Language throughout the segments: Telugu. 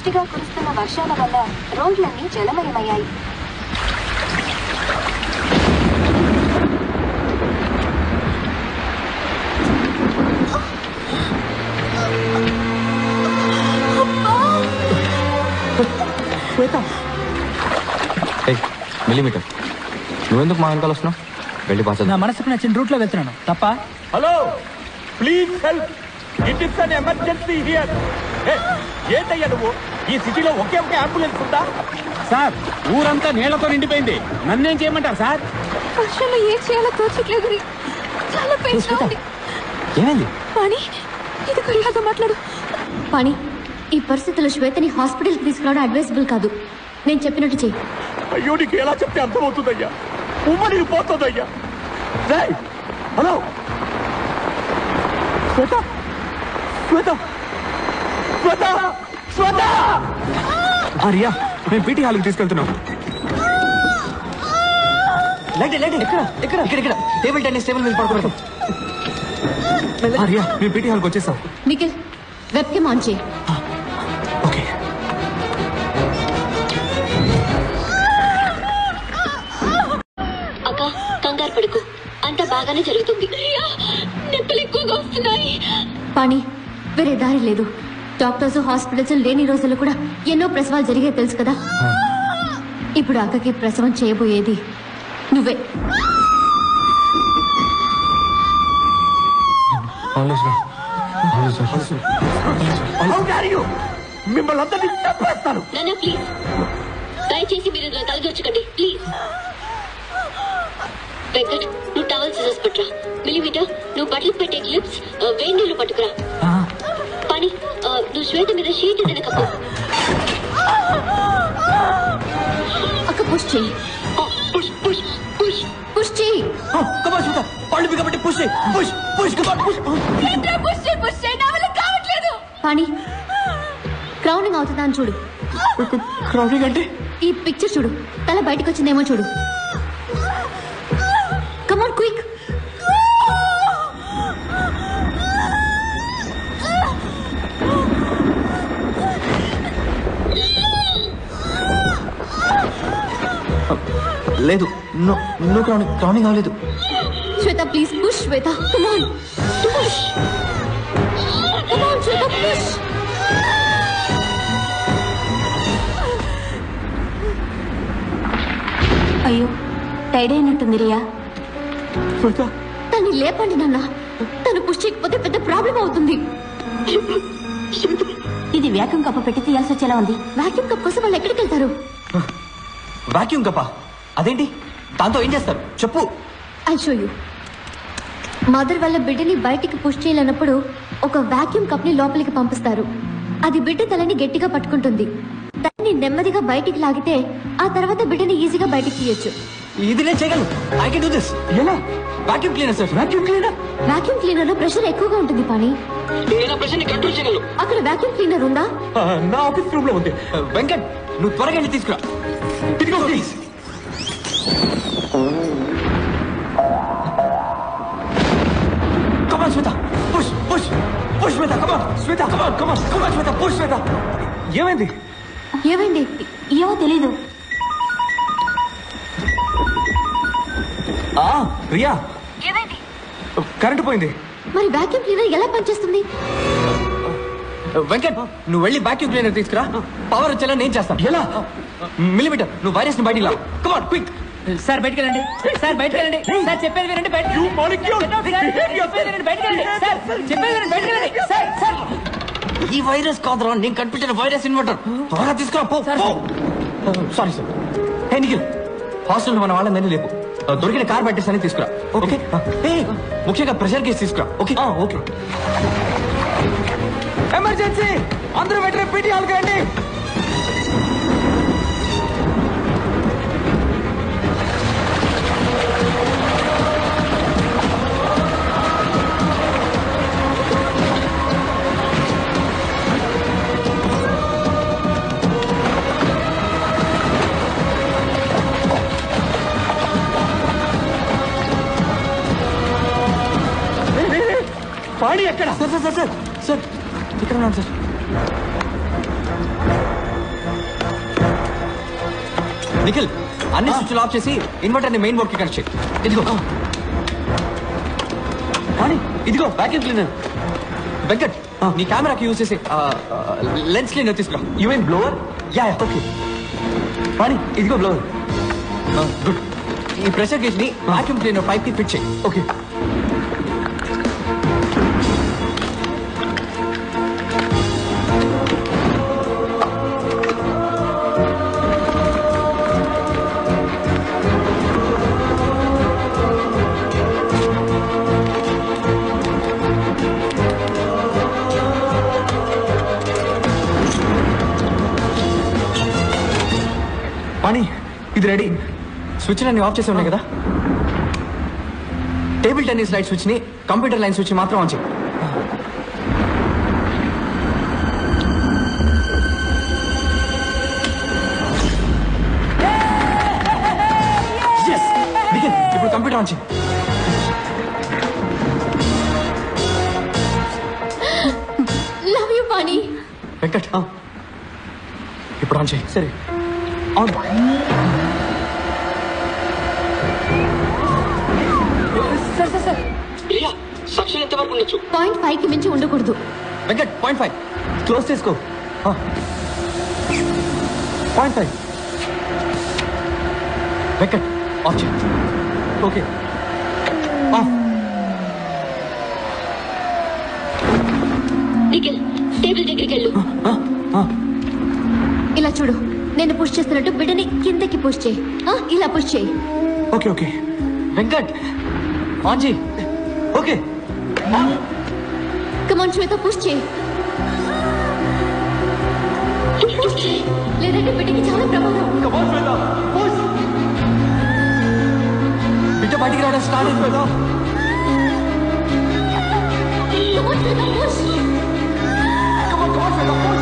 పుష్టిగా కురుస్తున్న వర్షాల వల్ల రోడ్లన్నీ జలమయమయ్యాయి. మిల్లీమీటర్ నువ్వెందుకు మా వెనకాల వస్తున్నావు? వెళ్ళి పాస్. నా మనసుకు నచ్చిన రూట్ లో వెళ్తున్నాను తప్ప. Hello, please help, it is an emergency here. ఏంటయ్యా నువ్వు? ఈ సిటీలో ఒకే ఒకే అంబులెన్స్ ఉందా? సార్, ఊరంతా నీళ్లతో నిండిపోయింది. నన్నేం చేయమంటారు సార్? వర్షంలో ఏం చేయాలో తోచట్లేదు. చాలా ఏమైంది? పాణి, ఇదిగో ఇలాగా మాట్లాడు. పాణి, ఈ పరిస్థితుల్లో శ్వేతని హాస్పిటల్కి తీసుకురావడం అడ్వైజబుల్ కాదు. నేను చెప్పినట్టు చెయ్యి. అయ్యో, నీకు ఎలా చెప్తే అర్థమవుతుందయ్యా? ఉమ్మడికి పోతుందయ్యా. హలో శ్వేత, శ్వేత, శ్వేత, శ్వేత. రియా, మేము పీటీ హాల్కి తీసుకెళ్తున్నాం. ఇక్కడ టేబుల్ టెన్నిస్ టేబుల్ మీద పడుకోవడం. రియా, మేము పీటీ హాల్కి వచ్చేసాం. నిఖిల్, వెబ్ కెమ్ ఆన్ చేయి. ఓకే. అక్క, కంగారు పడుకు, అంతా బాగానే జరుగుతుంది. నొప్పులు ఎక్కువగా వస్తున్నాయి. పాణి, వేరే దారి లేదు. డాక్టర్స్ హాస్పిటల్స్ లేని రోజుల్లో కూడా ఎన్నో ప్రసవాలు జరిగే తెలుసు కదా. ఇప్పుడు అక్కకి ప్రసవం చేయబోయేది నువ్వే. మిమ్మల్ని అందరినీ చంపేస్తాను. ప్లీజ్, దయచేసి మీరు తలదొచ్చకండి ప్లీజ్. వెంకట్, నువ్వు టవల్ సిజర్స్ పట్టురా. మిల్లీమీటర్, నువ్వు బట్టలు పెట్టే క్లిప్స్, వేడి నీళ్లు పట్టుకురా. పని, నువ్వు శ్వేత మీద షీట్ ఏదైనా కప్పు. అక్క పుష్ చెయ్యి. పుష్ చెయ్యి. పాణి, క్రౌనింగ్ అవుతుందా అని చూడు. క్రౌనింగ్ అంటే? ఈ పిక్చర్ చూడు, తల బయటకు వచ్చిందేమో చూడు. Come on quick. లేదు, నో క్రౌనింగ్ అవ్వలేదు. Shweta please push. Shweta come on push. Come on Shweta push. అయ్యో, టైడ్ అయినట్టుంది రియా. తన్ని లేపండి నాన్న. తను పుష్ చేయకపోతే పెద్ద ప్రాబ్లం అవుతుంది. ఇది వ్యాక్యూమ్ కప్ప పెట్టి తీయాల్సి వచ్చేలా ఉంది. వ్యాక్యూమ్ కప్ కోసం వాళ్ళు ఎక్కడికి వెళ్తారు? వాక్యూమ్ కప్ప అదేంటి? దాంతో ఏం చేస్తారు చెప్పు. I show you. మదర్ వాళ్ళ బిడ్డని బయటికి పుష్ చేయలేనప్పుడు ఒక వాక్యూమ్ కప్ ని లోపలికి పంపిస్తారు. అది బిడ్డ తలని గట్టిగా పట్టుకుంటుంది. దాన్ని నెమ్మదిగా బయటికి లాగితే ఆ తర్వాత బిడ్డని ఈజీగా బయటికి తీయొచ్చు. ఇది నేను చేయగలను. I can do this. ఎలా? Vacuum cleaner sir. Vacuum cleaner? Vacuum cleaner లో ప్రెషర్ ఎక్కువగా ఉంటుంది పాణి. నేను ప్రెషర్ ని కంట్రోల్ చేయగలను. అక్కడ వాక్యూమ్ క్లీనర్ ఉందా? నా ఆఫీస్ రూమ్ లో ఉంది. వెంకట్, నువ్వు త్వరగా వెళ్ళి తీసుకురా. Please. Come on, Shweta. Push. Push, Shweta. Come on, Shweta. Come on, Shweta. Push, Shweta. ఏమైంది? ఏమో తెలీదు. రియా, కరెంటు పోయింది. మరి వాక్యూమ్ క్లీనర్ ఎలా పనిచేస్తుంది? వెంకట్, నువ్వు వెళ్ళి వాక్యూమ్ క్లీనర్ తీసుకురా. పవర్ వచ్చేలా నేను చేస్తాను. ఎలా? మిల్లీమీటర్, నువ్వు వైరస్ ని బయటికి లా. Come on quick. సార్ బయటకు వెళ్ళండి. సార్ బయటకు వెళ్ళండి. సార్ చెప్పేది వినండి. బయటకు ఈ వైరస్ కాదురా, నేను కనిపెట్టిన వైరస్ ఇన్వర్టర్. త్వరగా తీసుకురా. Sorry sir. Hey Nikhil, hostel మన వాళ్ళందరినీ లేపు. దొరికిన కార్ బ్యాటరీస్ అని తీసుకురా. ఓకే. ముఖ్యంగా ప్రెషర్ కేసు తీసుకురా. Okay okay. ఎమర్జెన్సీ, అందరూ వెంటనే పీటీ హాల్కి రండి. పాణి ఎక్కడ? సార్ ఇక్కడ ఉన్నాను సార్. నిఖిల్ అన్ని స్విచ్లు ఆఫ్ చేసి ఇన్వర్టర్ ని మెయిన్ బోర్డ్ కి కనెక్ట్ చేయి. ఇదిగో కానీ ఇదిగో వ్యాక్యూమ్ క్లీనర్. వెంకట్ నీ కెమెరాకి యూజ్ చేసి లెన్స్ క్లీనర్ తీసుకురా. You mean blower? Yeah okay. కానీ ఇదిగో బ్లోవర్. గుడ్. ఈ ప్రెషర్ గేజ్ ని వాక్యూమ్ క్లీనర్ పైప్ కి ఫిట్ చేయి. ఓకే. పాణి ఇది రెడీ. స్విచ్ అన్ని ఆఫ్ చేసి ఉన్నాయి కదా. టేబుల్ టెన్నిస్ లైట్ స్విచ్ ని కంప్యూటర్ లైన్ స్విచ్ మాత్రం ఆన్ చేయి. ఇప్పుడు కంప్యూటర్ ఆన్ చేయి. లవ్ యూ పాణి. వెంకట్ ఇప్పుడు ఆన్ చేయి. సరే ఆన్. సక్షన్ ఎంత వరకు ఉండొచ్చు? 0.5 కి మించి ఉండకూడదు. వెంకట్ 0.5 క్లోజ్ చేసుకో. 0.5 వెంకట్ ఆఫ్ చేయి. Okay off. నిఖిల్ టేబుల్ దగ్గరికి వెళ్ళు. ఇలా చూడు, నేను పుష్ చేస్తున్నట్టు బిడ్డని కిందకి పుష్ చేయి. ఇలా పుష్ చేయి. Okay okay. వెంకట్ ఆన్ చేయి. ఓకే. కమాన్ శ్వేత, పుష్ చేయి. లేదంటే బిడ్డకి చాలా ప్రమాదం. బిడ్డ బయటికి రావడం స్టార్ట్ అయింది కదా. Come on Shweta, push.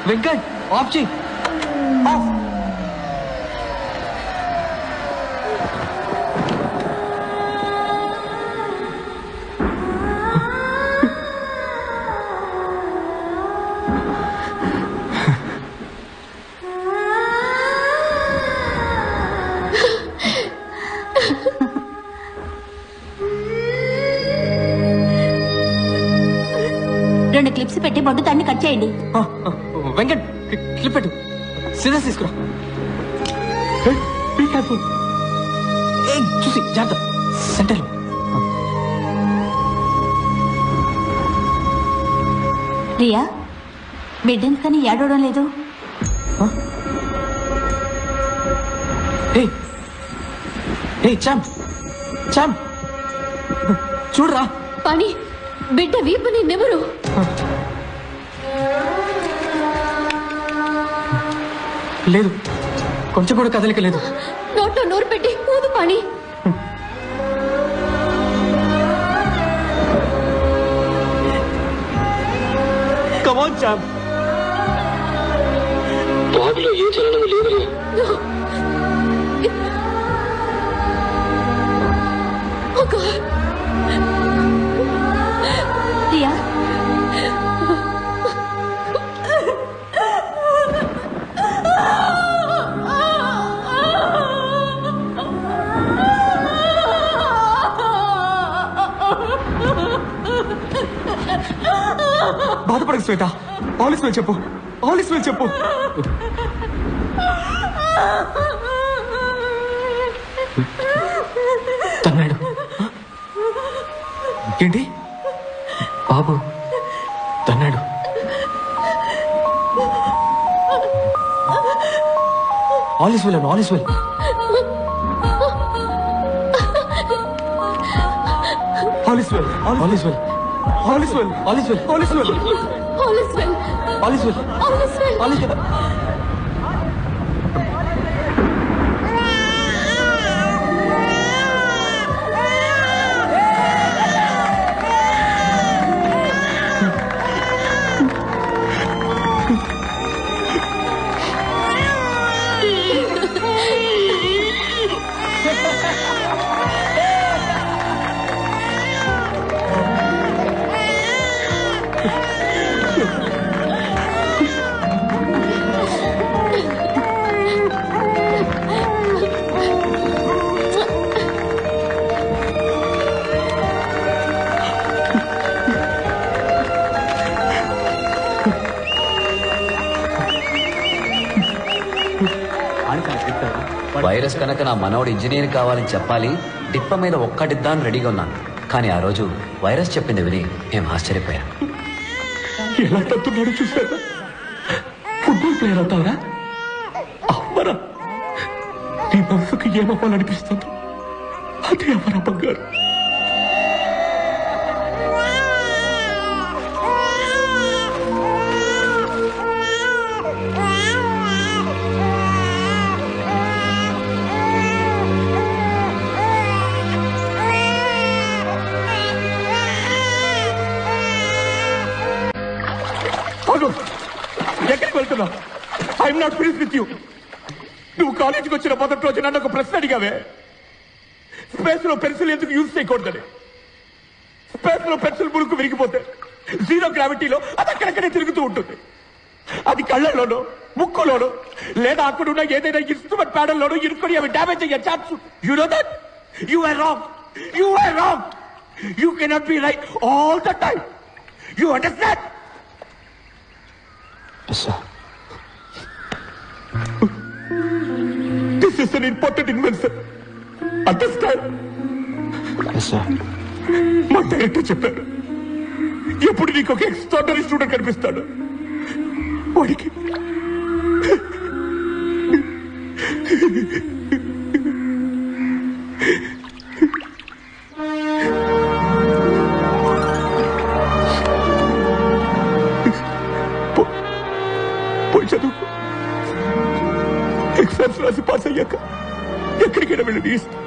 Venkat off చేయి. ఆఫ్. రెండు క్లిప్స్ పెట్టి బొడ్డు దాన్ని కట్ చేయండి. వెంకట్ క్లిప్ పెట్టు. సిజర్స్ తీసుకురా. Be careful. చూసి జాగ్రత్త. సెంటర్. రియా, బిడ్డెందుకని ఏడవడం లేదు? చామ్ చూడరా. పని బిడ్డ వీపుని నెవరు? లేదు, కొంచెం కూడా కదలిక లేదు. నోట్లో నోరు పెట్టి ఊదు పని. కమాన్ చామ్. బాబులో ఏ చలనం లేదు. రియా, బాధపడకు శ్వేత. ఆల్ ఇస్ వెల్ చెప్పు. ఆల్ ఇస్ వెల్ చెప్పు. తన్నాడు ఏంటి బాబు? తన్నాడు. All is well and all is well. All is well. All is well. All is well. All is well. All is well. all is well. All is well. All is well. All is well. Virus కనుక నా మనవడు ఇంజనీర్ కావాలని చెప్పాలి, డిప్ప మీద ఒక్కటిద్దాం రెడీగా ఉన్నాను. కానీ ఆ రోజు వైరస్ చెప్పింది విని మేము ఆశ్చర్యపోయాం. ఎలా తత్తున్నాడు చూసారా? ఫుట్బాల్ ప్లేయర్ అవుతావరా? అమ్మరా, నీ మనసుకు ఏమవ్వాలనిపిస్తుందో అదే అమరా బంగారు. ఎక్కడికి వెళ్తున్నావు? I'm not finish with you. నువ్వు కాలేజీకి వచ్చిన మొదటి రోజు నన్ను ఒక ప్రశ్న అడిగావే, స్పేస్ లో పెన్సిల్ ఎందుకు యూజ్ చేయకూడదని. స్పేస్ లో పెన్సిల్ మురుకు విరిగిపోతే జీరో గ్రావిటీలో అది అక్కడక్కడే తిరుగుతూ ఉంటుంది. అది కళ్ళల్లోనో ముక్కులోనో లేదా అక్కడున్న ఏదైనా ఇన్స్ట్రుమెంట్ ప్యాడల్లోనో ఇరుక్కొని అవి డ్యామేజ్ అయ్యే chance. You know that? You are wrong. You are wrong. You cannot be right all the time. You understand? Yes, sir. This is an important invention. Understand? Yes, sir. మా డైరెక్టర్ చెప్పాడు, ఎప్పుడు నీకు ఒక ఎక్స్ట్రాడనరీ స్టూడెంట్ కనిపిస్తాడు, వాడికి పోయి చదువుకో. ఎగ్జామ్స్ రాసి పాస్ అయ్యాక ఎక్కడికైనా వెళ్ళి ఇస్తా.